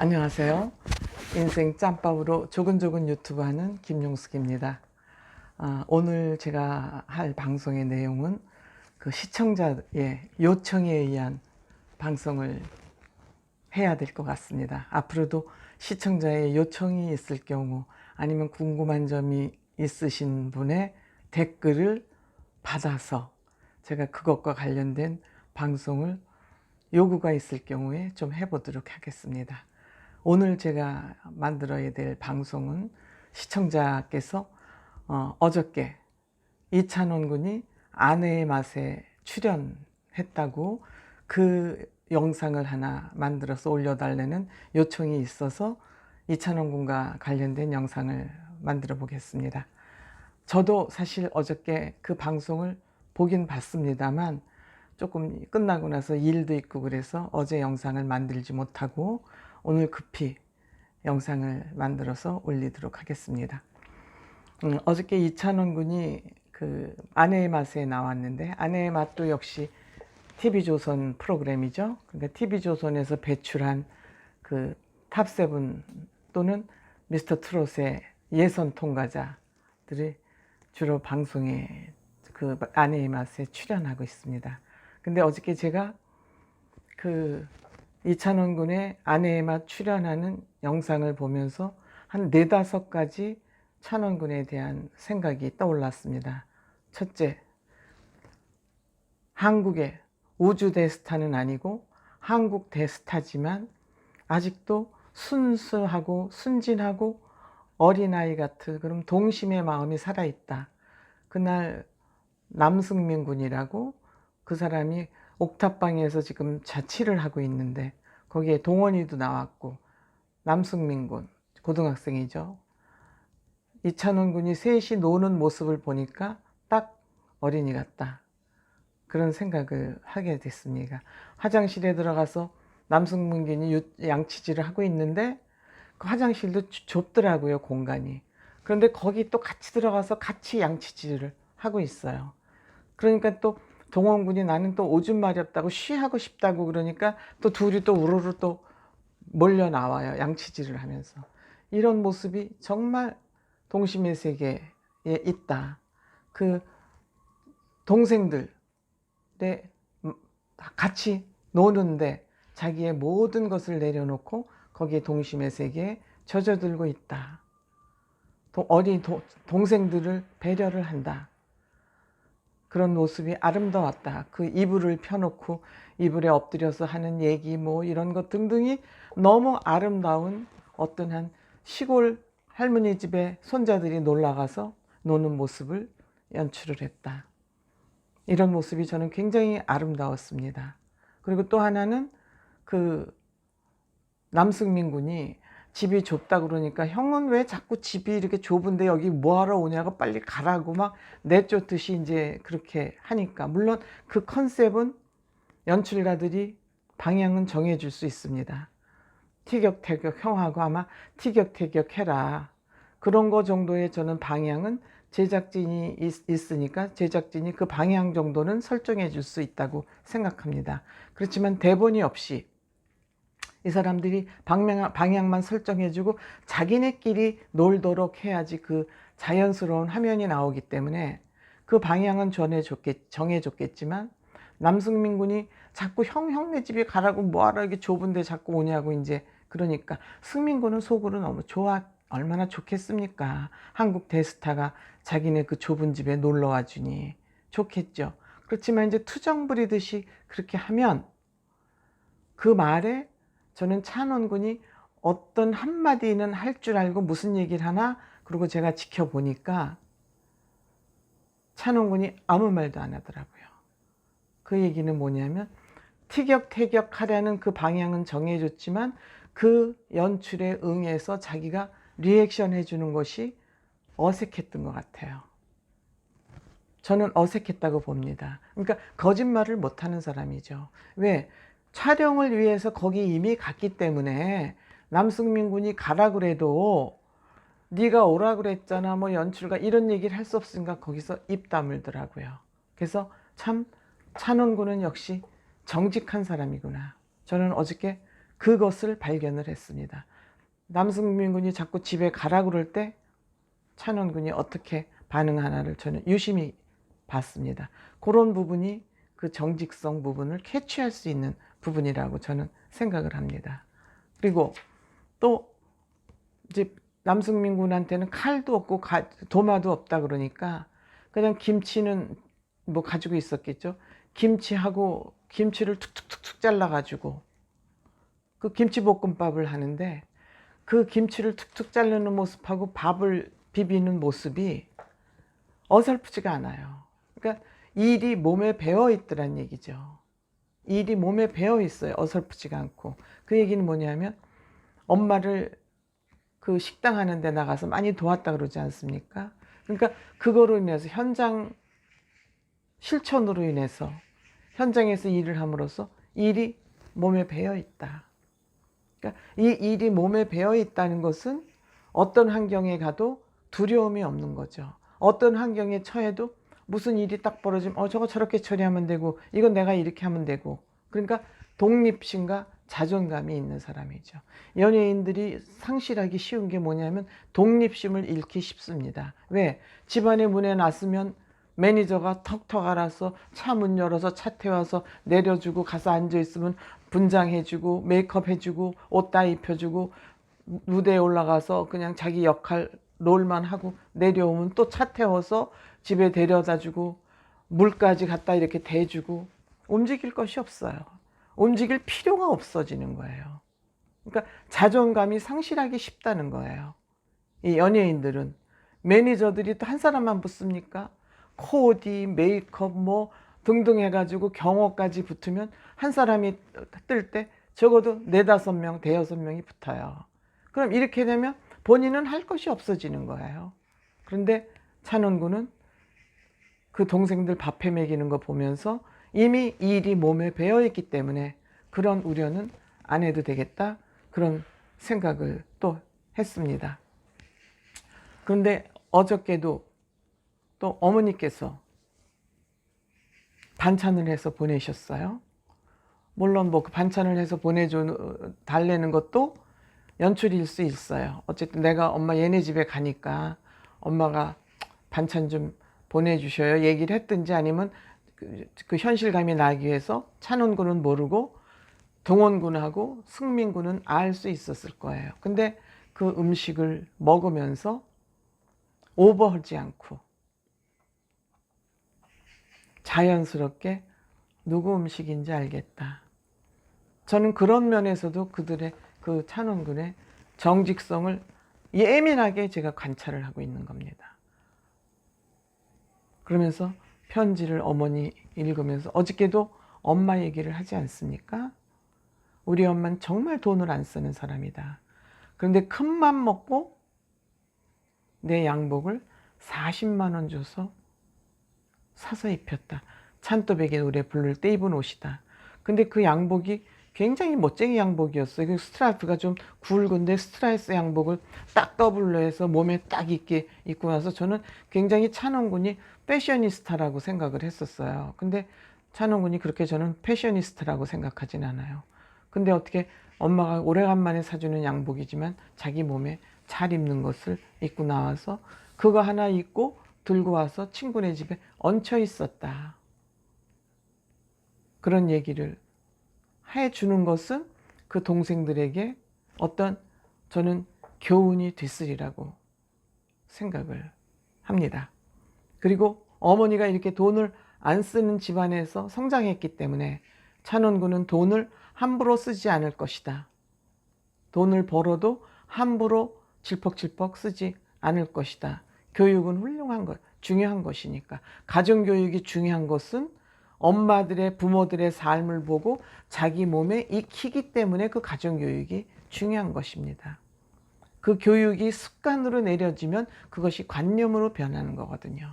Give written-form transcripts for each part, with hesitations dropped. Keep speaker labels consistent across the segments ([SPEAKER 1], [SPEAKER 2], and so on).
[SPEAKER 1] 안녕하세요. 인생 짬밥으로 조근조근 유튜브 하는 김용숙입니다. 오늘 제가 할 방송의 내용은 그 시청자의 요청에 의한 방송을 해야 될 것 같습니다. 앞으로도 시청자의 요청이 있을 경우 아니면 궁금한 점이 있으신 분의 댓글을 받아서 제가 그것과 관련된 방송을 요구가 있을 경우에 좀 해보도록 하겠습니다. 오늘 제가 만들어야 될 방송은 시청자께서 어저께 이찬원 군이 아내의 맛에 출연했다고 그 영상을 하나 만들어서 올려달라는 요청이 있어서 이찬원 군과 관련된 영상을 만들어 보겠습니다. 저도 사실 어저께 그 방송을 보긴 봤습니다만 조금 끝나고 나서 일도 있고 그래서 어제 영상을 만들지 못하고 오늘 급히 영상을 만들어서 올리도록 하겠습니다. 어저께 이찬원 군이 그 아내의 맛에 나왔는데, 아내의 맛도 역시 TV조선 프로그램이죠. 그러니까 TV조선에서 배출한 그 탑7 또는 미스터 트롯의 예선 통과자들이 주로 방송에 그 아내의 맛에 출연하고 있습니다. 근데 어저께 제가 그 이찬원 군의 아내의 맛 출연하는 영상을 보면서 한 4-5가지 찬원 군에 대한 생각이 떠올랐습니다. 첫째, 한국의 우주 대스타는 아니고 한국 대스타지만 아직도 순수하고 순진하고 어린아이 같은 그런 동심의 마음이 살아있다. 그날 남승민 군이라고 그 사람이 옥탑방에서 지금 자취를 하고 있는데 거기에 동원이도 나왔고 남승민 군 고등학생이죠. 이찬원 군이 셋이 노는 모습을 보니까 딱 어린이 같다. 그런 생각을 하게 됐습니다. 화장실에 들어가서 남승민 군이 양치질을 하고 있는데 그 화장실도 좁더라고요, 공간이. 그런데 거기 또 같이 들어가서 같이 양치질을 하고 있어요. 그러니까 또 동원군이 나는 또 오줌 마렵다고 쉬하고 싶다고 그러니까 또 둘이 또 우르르 또 몰려 나와요, 양치질을 하면서. 이런 모습이 정말 동심의 세계에 있다. 그 동생들 같이 노는데 자기의 모든 것을 내려놓고 거기에 동심의 세계에 젖어들고 있다. 어린 동생들을 배려를 한다. 그런 모습이 아름다웠다. 그 이불을 펴놓고 이불에 엎드려서 하는 얘기 뭐 이런 것 등등이 너무 아름다운 어떤 한 시골 할머니 집에 손자들이 놀러가서 노는 모습을 연출을 했다. 이런 모습이 저는 굉장히 아름다웠습니다. 그리고 또 하나는 그 남승민 군이 집이 좁다 그러니까 형은 왜 자꾸 집이 이렇게 좁은데 여기 뭐하러 오냐고 빨리 가라고 막 내쫓듯이 이제 그렇게 하니까, 물론 그 컨셉은 연출가들이 방향은 정해줄 수 있습니다. 티격태격 형하고 아마 티격태격 해라, 그런 거 정도의 저는 방향은 제작진이 있으니까 제작진이 그 방향 정도는 설정해 줄 수 있다고 생각합니다. 그렇지만 대본이 없이 이 사람들이 방향만 설정해주고 자기네끼리 놀도록 해야지 그 자연스러운 화면이 나오기 때문에 그 방향은 정해줬겠지만 남승민 군이 자꾸 형네 집에 가라고 뭐하러 이렇게 좁은데 자꾸 오냐고 이제 그러니까 승민 군은 속으로 너무 얼마나 좋겠습니까? 한국 대스타가 자기네 그 좁은 집에 놀러와 주니 좋겠죠. 그렇지만 이제 투정 부리듯이 그렇게 하면 그 말에 저는 찬원 군이 어떤 한마디는 할 줄 알고 무슨 얘기를 하나, 그리고 제가 지켜보니까 찬원 군이 아무 말도 안 하더라고요. 그 얘기는 뭐냐면 티격태격 하려는 그 방향은 정해줬지만 그 연출에 응해서 자기가 리액션 해주는 것이 어색했던 것 같아요. 저는 어색했다고 봅니다. 그러니까 거짓말을 못하는 사람이죠. 왜? 촬영을 위해서 거기 이미 갔기 때문에 남승민 군이 가라 그래도 네가 오라 그랬잖아 뭐 연출가 이런 얘기를 할 수 없으니까 거기서 입 다물더라고요. 그래서 참 찬원 군은 역시 정직한 사람이구나. 저는 어저께 그것을 발견을 했습니다. 남승민 군이 자꾸 집에 가라 그럴 때 찬원 군이 어떻게 반응하나를 저는 유심히 봤습니다. 그런 부분이 그 정직성 부분을 캐치할 수 있는 부분이라고 저는 생각을 합니다. 그리고 또 이제 남승민 군한테는 칼도 없고 도마도 없다 그러니까 그냥 김치는 뭐 가지고 있었겠죠. 김치하고 김치를 툭툭툭툭 잘라가지고 그 김치볶음밥을 하는데 그 김치를 툭툭 자르는 모습하고 밥을 비비는 모습이 어설프지가 않아요. 그러니까 일이 몸에 배어 있더란 얘기죠. 일이 몸에 배어 있어요. 어설프지가 않고. 그 얘기는 뭐냐면 엄마를 그 식당 하는 데 나가서 많이 도왔다 그러지 않습니까? 그러니까 그거로 인해서 현장 실천으로 인해서 현장에서 일을 함으로써 일이 몸에 배어 있다. 그러니까 이 일이 몸에 배어 있다는 것은 어떤 환경에 가도 두려움이 없는 거죠. 어떤 환경에 처해도 무슨 일이 딱 벌어지면 저거 저렇게 처리하면 되고 이건 내가 이렇게 하면 되고, 그러니까 독립심과 자존감이 있는 사람이죠. 연예인들이 상실하기 쉬운 게 뭐냐면 독립심을 잃기 쉽습니다. 왜? 집안의 문에 놨으면 매니저가 턱턱 알아서 차 문 열어서 차 태워서 내려주고 가서 앉아있으면 분장해주고 메이크업 해주고 옷 다 입혀주고 무대에 올라가서 그냥 자기 역할 롤만 하고 내려오면 또 차 태워서 집에 데려다주고 물까지 갖다 이렇게 대주고 움직일 것이 없어요. 움직일 필요가 없어지는 거예요. 그러니까 자존감이 상실하기 쉽다는 거예요. 이 연예인들은 매니저들이 또 한 사람만 붙습니까? 코디, 메이크업 뭐 등등 해가지고 경호까지 붙으면 한 사람이 뜰 때 적어도 4~5명, 5~6명이 붙어요. 그럼 이렇게 되면 본인은 할 것이 없어지는 거예요. 그런데 찬원군은 그 동생들 밥해 먹이는 거 보면서 이미 일이 몸에 배어 있기 때문에 그런 우려는 안 해도 되겠다, 그런 생각을 또 했습니다. 그런데 어저께도 또 어머니께서 반찬을 해서 보내셨어요. 물론 뭐 그 반찬을 해서 달래는 것도 연출일 수 있어요. 어쨌든 내가 엄마 얘네 집에 가니까 엄마가 반찬 좀 보내주셔요 얘기를 했든지, 아니면 그 현실감이 나기 위해서 찬원군은 모르고 동원군하고 승민군은 알 수 있었을 거예요. 근데 그 음식을 먹으면서 오버하지 않고 자연스럽게 누구 음식인지 알겠다. 저는 그런 면에서도 그들의 그 찬원군의 정직성을 예민하게 제가 관찰을 하고 있는 겁니다. 그러면서 편지를 어머니 읽으면서 어저께도 엄마 얘기를 하지 않습니까? 우리 엄마는 정말 돈을 안 쓰는 사람이다. 그런데 큰맘 먹고 내 양복을 40만 원 줘서 사서 입혔다. 찬또배기 노래 부를 때 입은 옷이다. 근데 그 양복이 굉장히 멋쟁이 양복이었어요. 그 스트라이프가 좀 굵은데 스트라이스 양복을 딱 더블로 해서 몸에 딱 있게 입고 나서 저는 굉장히 찬원군이 패셔니스타라고 생각을 했었어요. 근데 찬원군이 그렇게 저는 패셔니스타라고 생각하진 않아요. 근데 어떻게 엄마가 오래간만에 사주는 양복이지만 자기 몸에 잘 입는 것을 입고 나와서 그거 하나 입고 들고 와서 친구네 집에 얹혀 있었다. 그런 얘기를 해주는 것은 그 동생들에게 어떤 저는 교훈이 됐으리라고 생각을 합니다. 그리고 어머니가 이렇게 돈을 안 쓰는 집안에서 성장했기 때문에 찬원군은 돈을 함부로 쓰지 않을 것이다. 돈을 벌어도 함부로 질퍽질퍽 쓰지 않을 것이다. 교육은 훌륭한 것, 중요한 것이니까. 가정교육이 중요한 것은 엄마들의, 부모들의 삶을 보고 자기 몸에 익히기 때문에 그 가정교육이 중요한 것입니다. 그 교육이 습관으로 내려지면 그것이 관념으로 변하는 거거든요.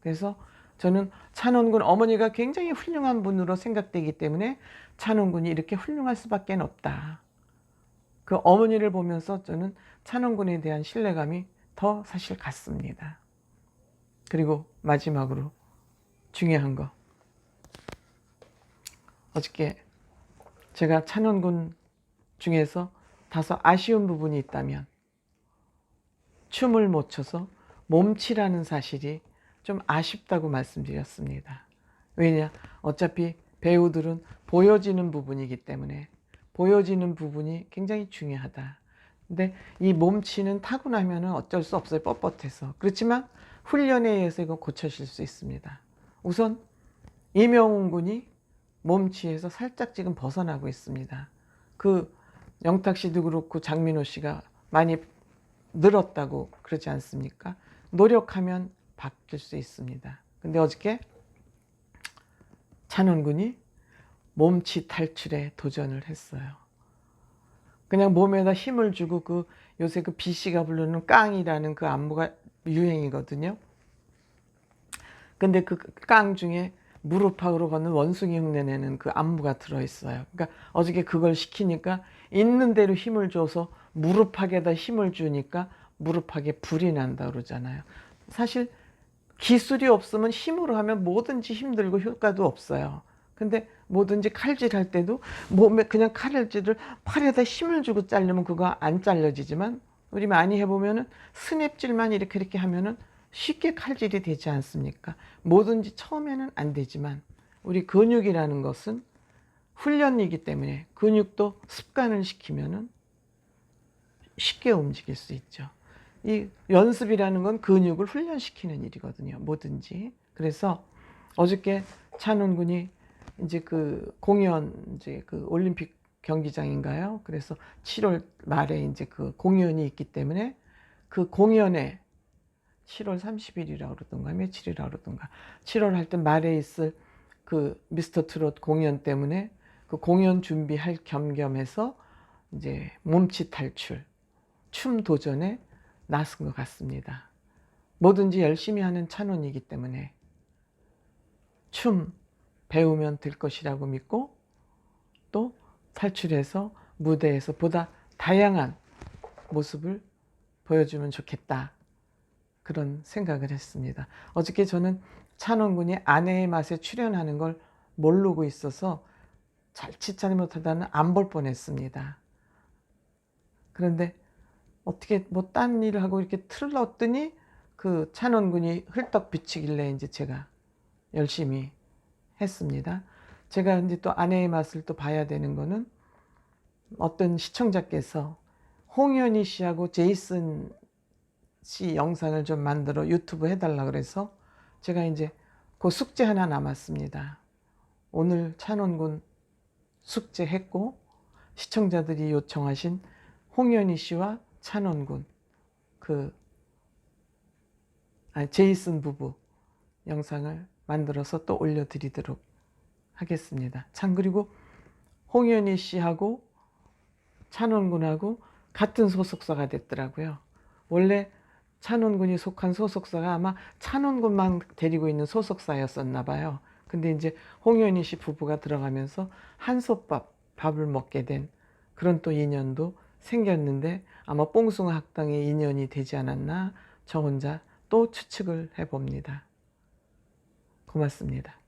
[SPEAKER 1] 그래서 저는 찬원군 어머니가 굉장히 훌륭한 분으로 생각되기 때문에 찬원군이 이렇게 훌륭할 수밖에 없다. 그 어머니를 보면서 저는 찬원군에 대한 신뢰감이 더 사실 갔습니다. 그리고 마지막으로 중요한 거. 어저께 제가 찬원군 중에서 다소 아쉬운 부분이 있다면 춤을 못 춰서 몸치라는 사실이 좀 아쉽다고 말씀드렸습니다. 왜냐? 어차피 배우들은 보여지는 부분이기 때문에 보여지는 부분이 굉장히 중요하다. 근데 이 몸치는 타고 나면 어쩔 수 없어요. 뻣뻣해서. 그렇지만 훈련에 의해서 이거 고쳐질 수 있습니다. 우선 이명웅 군이 몸치에서 살짝 지금 벗어나고 있습니다. 그 영탁 씨도 그렇고 장민호 씨가 많이 늘었다고 그러지 않습니까? 노력하면 바뀔 수 있습니다. 근데 어저께 찬원 군이 몸치 탈출에 도전을 했어요. 그냥 몸에다 힘을 주고 요새 비씨가 부르는 깡이라는 그 안무가 유행이거든요. 근데 그 깡 중에 무릎팍으로 걷는 원숭이 흉내내는 그 안무가 들어있어요. 그러니까 어저께 그걸 시키니까 있는 대로 힘을 줘서 무릎팍에다 힘을 주니까 무릎팍에 불이 난다 그러잖아요. 사실 기술이 없으면 힘으로 하면 뭐든지 힘들고 효과도 없어요. 근데 뭐든지 칼질할 때도 몸에 그냥 칼질을 팔에다 힘을 주고 자르면 그거 안 잘라지지만 우리 많이 해보면은 스냅질만 이렇게 하면은 쉽게 칼질이 되지 않습니까? 뭐든지 처음에는 안 되지만 우리 근육이라는 것은 훈련이기 때문에 근육도 습관을 시키면은 쉽게 움직일 수 있죠. 이 연습이라는 건 근육을 훈련시키는 일이거든요. 뭐든지. 그래서 어저께 찬원 군이 이제 그 공연 이제 그 올림픽 경기장인가요? 그래서 7월 말에 이제 그 공연이 있기 때문에 그 공연에 7월 30일이라고 그러던가 며칠이라고 그러던가 7월 할 때 말에 있을 그 미스터 트롯 공연 때문에 그 공연 준비할 겸겸해서 이제 몸치 탈출, 춤 도전에 나선 것 같습니다. 뭐든지 열심히 하는 찬원이기 때문에 춤 배우면 될 것이라고 믿고 또 탈출해서 무대에서 보다 다양한 모습을 보여주면 좋겠다. 그런 생각을 했습니다. 어저께 저는 찬원 군이 아내의 맛에 출연하는 걸 모르고 있어서 자칫 잘못하다는 안 볼 뻔했습니다. 그런데 어떻게 뭐 딴 일을 하고 이렇게 틀었더니 그 찬원 군이 헐떡 비치길래 이제 제가 열심히 했습니다. 제가 이제 또 아내의 맛을 또 봐야 되는 거는 어떤 시청자께서 홍현희 씨하고 제이슨 씨 영상을 좀 만들어 유튜브 해달라 그래서 제가 이제 그 숙제 하나 남았습니다. 오늘 찬원 군 숙제했고 시청자들이 요청하신 홍현희 씨와 찬원 군 제이슨 부부 영상을 만들어서 또 올려드리도록 하겠습니다. 참 그리고 홍현희 씨하고 찬원 군하고 같은 소속사가 됐더라고요. 원래 찬원 군이 속한 소속사가 아마 찬원 군만 데리고 있는 소속사였었나 봐요. 근데 이제 홍현희 씨 부부가 들어가면서 밥을 먹게 된 그런 또 인연도 생겼는데 아마 뽕숭아 학당의 인연이 되지 않았나 저 혼자 또 추측을 해봅니다. 고맙습니다.